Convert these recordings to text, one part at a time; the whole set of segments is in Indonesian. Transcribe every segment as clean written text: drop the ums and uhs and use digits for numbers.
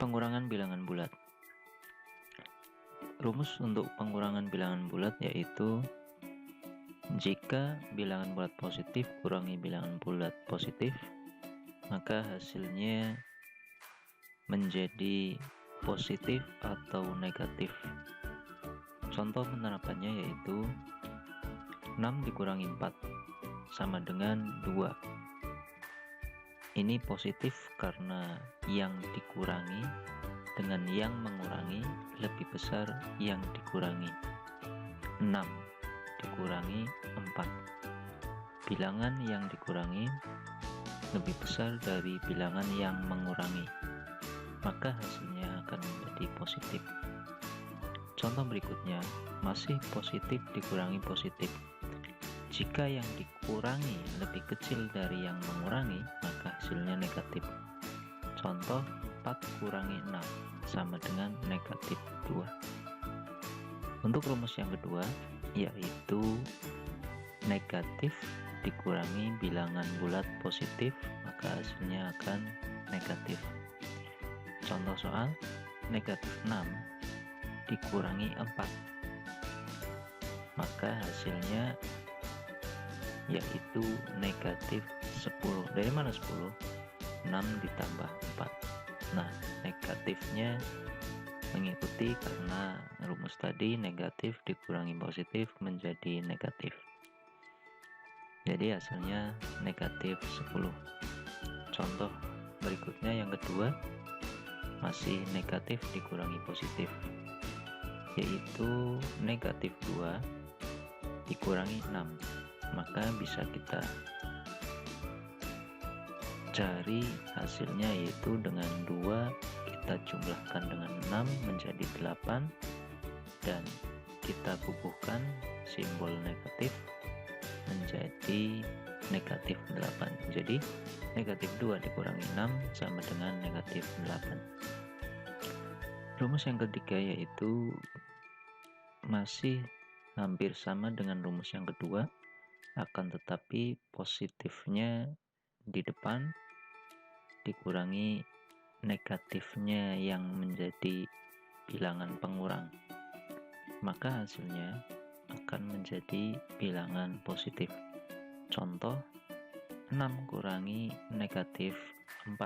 Pengurangan bilangan bulat. Rumus untuk pengurangan bilangan bulat yaitu jika bilangan bulat positif kurangi bilangan bulat positif, maka hasilnya menjadi positif atau negatif. Contoh penerapannya yaitu 6 dikurangi 4 sama dengan 2. Ini positif karena yang dikurangi dengan yang mengurangi lebih besar yang dikurangi. 6 dikurangi 4. Bilangan yang dikurangi lebih besar dari bilangan yang mengurangi, maka hasilnya akan menjadi positif. Contoh berikutnya, masih positif dikurangi positif. Jika yang dikurangi lebih kecil dari yang mengurangi, maka hasilnya negatif. Contoh 4 kurangi 6 sama dengan negatif 2. Untuk rumus yang kedua, yaitu negatif dikurangi bilangan bulat positif, maka hasilnya akan negatif. Contoh soal, negatif 6 dikurangi 4, maka hasilnya yaitu negatif 10. Dari mana 10? 6 ditambah 4. Nah, negatifnya mengikuti karena rumus tadi negatif dikurangi positif menjadi negatif. Jadi hasilnya negatif 10. Contoh berikutnya yang kedua, masih negatif dikurangi positif, yaitu negatif 2 dikurangi 6. Maka bisa kita cari hasilnya yaitu dengan 2 kita jumlahkan dengan 6 menjadi 8 dan kita bubuhkan simbol negatif menjadi negatif 8. Jadi negatif 2 dikurangi 6 sama dengan negatif 8. Rumus yang ketiga yaitu masih hampir sama dengan rumus yang kedua, akan tetapi positifnya di depan dikurangi negatifnya yang menjadi bilangan pengurang, maka hasilnya akan menjadi bilangan positif. Contoh 6 kurangi negatif 4,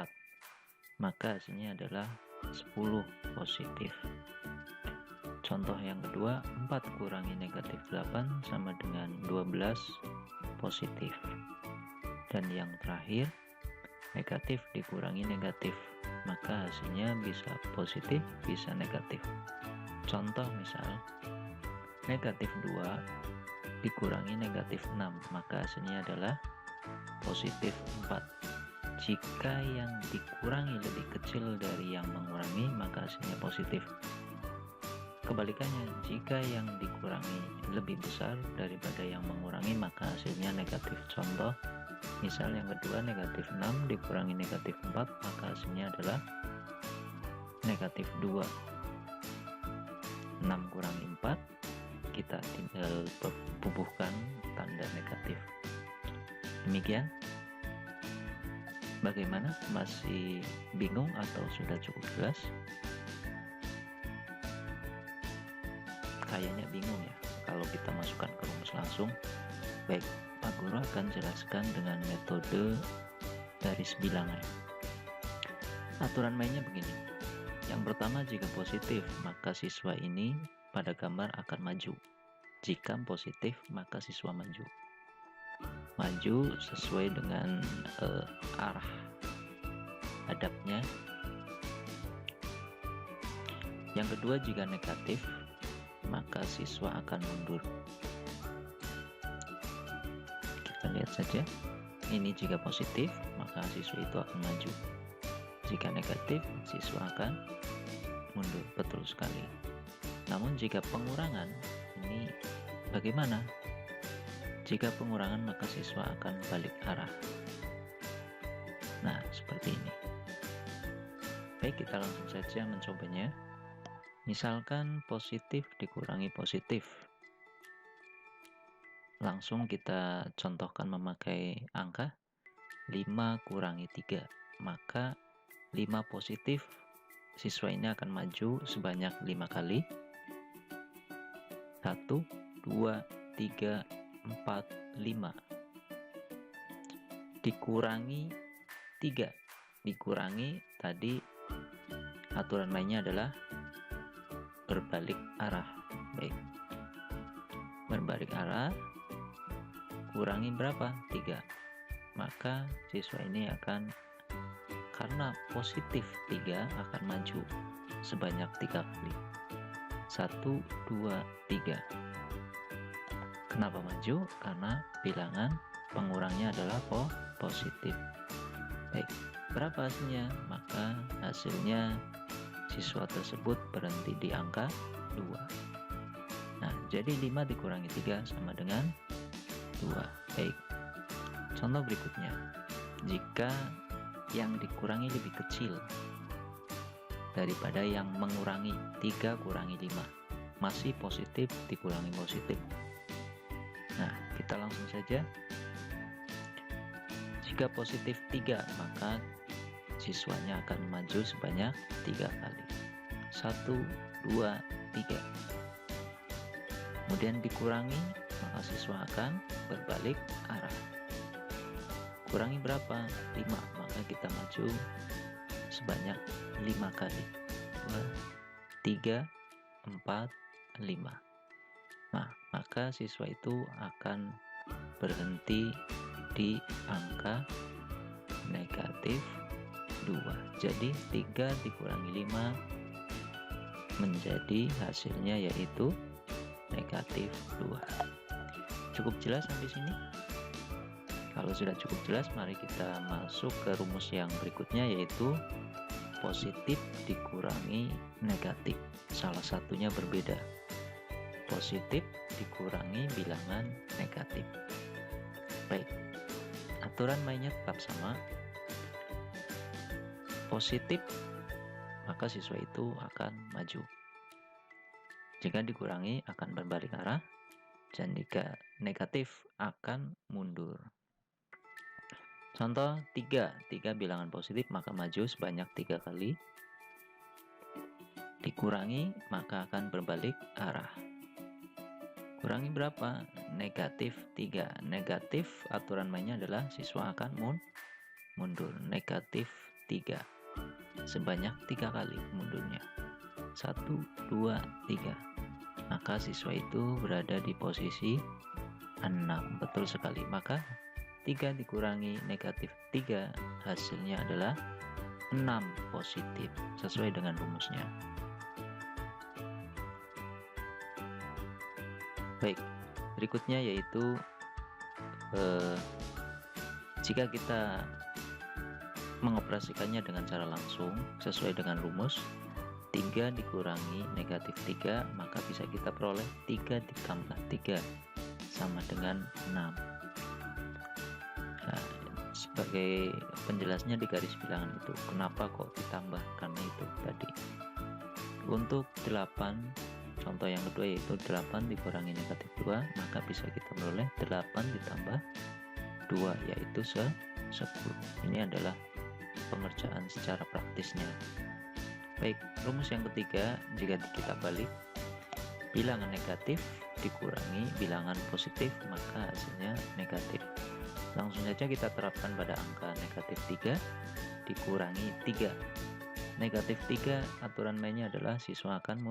maka hasilnya adalah 10 positif. Contoh yang kedua, 4 kurangi negatif 8 sama dengan 12 positif. Dan yang terakhir, negatif dikurangi negatif, maka hasilnya bisa positif, bisa negatif. Contoh misal, negatif 2 dikurangi negatif 6, maka hasilnya adalah positif 4. Jika yang dikurangi lebih kecil dari yang mengurangi, maka hasilnya positif. Kebalikannya, jika yang dikurangi lebih besar daripada yang mengurangi, maka hasilnya negatif. Contoh, misal yang kedua, negatif 6 dikurangi negatif 4, maka hasilnya adalah negatif 2. 6 kurangi 4, kita tinggal bubuhkan tanda negatif. Demikian. Bagaimana? Masih bingung atau sudah cukup jelas? Kayaknya bingung ya kalau kita masukkan ke rumus langsung. Baik, Pak Guru akan jelaskan dengan metode garis bilangan. Aturan mainnya begini. Yang pertama, jika positif maka siswa ini pada gambar akan maju. Jika positif maka siswa maju sesuai dengan arah hadapnya. Yang kedua, jika negatif maka siswa akan mundur. Kita lihat saja. Ini jika positif, maka siswa itu akan maju. Jika negatif, siswa akan mundur. Betul sekali. Namun jika pengurangan, ini bagaimana? Jika pengurangan, maka siswa akan balik arah. Nah, seperti ini. Baik, kita langsung saja mencobanya. Misalkan positif dikurangi positif. Langsung kita contohkan memakai angka 5 kurangi 3. Maka 5 positif siswa ini akan maju sebanyak 5 kali. 1, 2, 3, 4, 5. Dikurangi 3. Dikurangi tadi aturan mainnya adalah berbalik arah. Baik. Berbalik arah. Kurangi berapa? 3. Maka siswa ini akan, karena positif 3, akan maju sebanyak 3 kali. 1, 2, 3. Kenapa maju? Karena bilangan pengurangnya adalah positif. Baik, berapa hasilnya? Maka hasilnya siswa tersebut berhenti di angka 2. Nah, jadi 5 dikurangi 3 sama dengan 2. Baik, contoh berikutnya. Jika yang dikurangi lebih kecil daripada yang mengurangi, 3 kurangi 5, masih positif dikurangi positif. Nah, kita langsung saja. Jika positif 3, maka siswanya akan maju sebanyak 3 kali. 1, 2, 3. Kemudian dikurangi, maka siswa akan berbalik arah. Kurangi berapa? 5, maka kita maju sebanyak 5 kali. 2, 3, 4, 5. Nah, maka siswa itu akan berhenti di angka negatif 2. Jadi 3 dikurangi 5 menjadi hasilnya yaitu negatif 2. Cukup jelas sampai sini? Kalau sudah cukup jelas, mari kita masuk ke rumus yang berikutnya, yaitu positif dikurangi negatif. Salah satunya berbeda. Positif dikurangi bilangan negatif. Baik, aturan mainnya tetap sama. Positif, maka siswa itu akan maju. Jika dikurangi akan berbalik arah, dan jika negatif akan mundur. Contoh 3 bilangan positif, maka maju sebanyak 3 kali. Dikurangi maka akan berbalik arah. Kurangi berapa? Negatif 3. Negatif aturan mainnya adalah siswa akan mundur. Negatif 3. Sebanyak 3 kali mundurnya. 1, 2, 3. Maka siswa itu berada di posisi 6. Betul sekali. Maka 3 dikurangi negatif 3, hasilnya adalah 6 positif, sesuai dengan rumusnya. Baik, berikutnya yaitu jika kita mengoperasikannya dengan cara langsung sesuai dengan rumus, 3 dikurangi negatif 3, maka bisa kita peroleh 3 ditambah 3 sama dengan 6. Nah, sebagai penjelasnya di garis bilangan itu, kenapa kok ditambah? Karena itu tadi. Untuk 8, contoh yang kedua yaitu 8 dikurangi negatif 2, maka bisa kita peroleh 8 ditambah 2, yaitu 10. Ini adalah pengerjaan secara praktisnya. Baik, rumus yang ketiga, jika kita balik, bilangan negatif dikurangi bilangan positif, maka hasilnya negatif. Langsung saja kita terapkan pada angka negatif 3 dikurangi 3. Negatif 3, aturan mainnya adalah siswa akan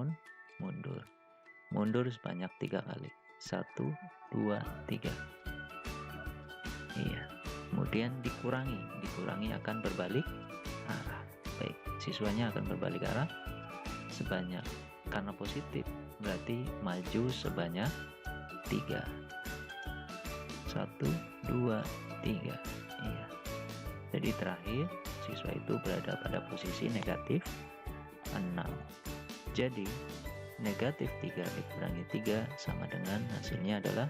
mundur. Mundur sebanyak 3 kali. 1, 2, 3. Iya. Kemudian dikurangi akan berbalik arah. Baik, siswanya akan berbalik arah sebanyak, karena positif berarti maju sebanyak 3. 1, 2, 3. Iya. Jadi terakhir siswa itu berada pada posisi negatif 6. Jadi negatif 3 dikurangi 3 sama dengan hasilnya adalah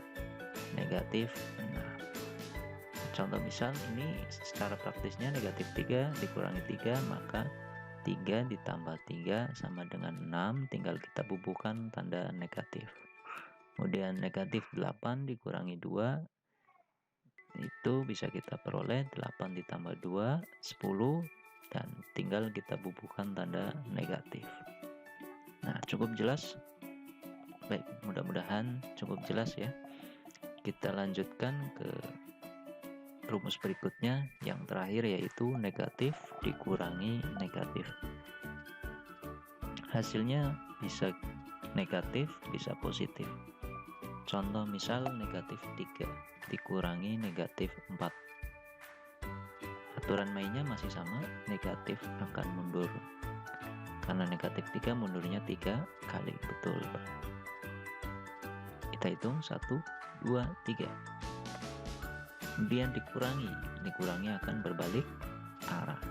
negatif 6. Contoh misal ini secara praktisnya negatif 3 dikurangi 3, maka 3 ditambah 3 sama dengan 6, tinggal kita bubuhkan tanda negatif. Kemudian negatif 8 dikurangi 2, itu bisa kita peroleh 8 ditambah 2, 10, dan tinggal kita bubuhkan tanda negatif. Nah, cukup jelas? Baik, mudah-mudahan cukup jelas ya. Kita lanjutkan ke rumus berikutnya, yang terakhir yaitu negatif dikurangi negatif. Hasilnya bisa negatif, bisa positif. Contoh misal negatif 3 dikurangi negatif 4. Aturan mainnya masih sama, negatif akan mundur. Karena negatif 3 mundurnya 3 kali, betul Pak. Kita hitung 1, 2, 3. Kemudian dikurangi akan berbalik arah.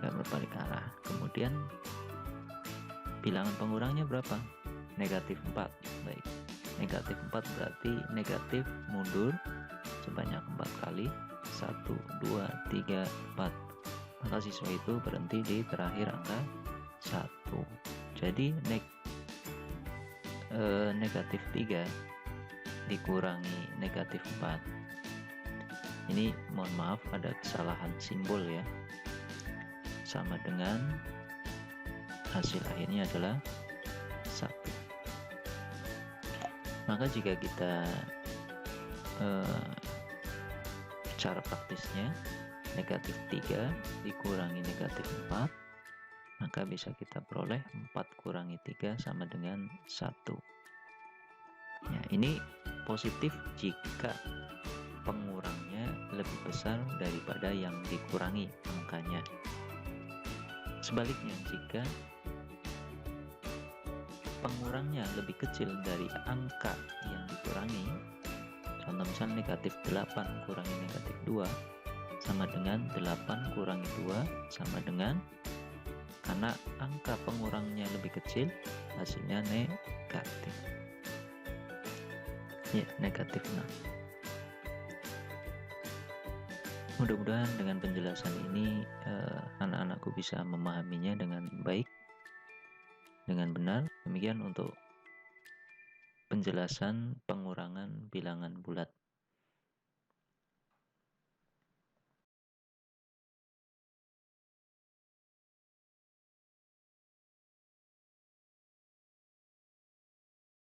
Berbalik arah. Kemudian bilangan pengurangnya berapa? Negatif 4. Baik, negatif 4 berarti negatif mundur sebanyak 4 kali. 1, 2, 3, 4. Maka siswa itu berhenti di terakhir angka 1. Jadi negatif 3 dikurangi negatif 4. Ini mohon maaf ada kesalahan simbol ya. Sama dengan hasil akhirnya adalah 1. Maka jika kita cara praktisnya negatif 3 dikurangi negatif 4, maka bisa kita peroleh 4 kurangi 3 sama dengan 1. Ya, ini positif jika pengurangnya lebih besar daripada yang dikurangi angkanya. Sebaliknya, jika pengurangnya lebih kecil dari angka yang dikurangi, contoh misal negatif 8 kurangi negatif 2 sama dengan 8 kurangi 2 sama dengan, karena angka pengurangnya lebih kecil, hasilnya negatif. Ya, negatif 6. Mudah-mudahan dengan penjelasan ini anak-anakku bisa memahaminya dengan baik, dengan benar. Demikian untuk penjelasan pengurangan bilangan bulat.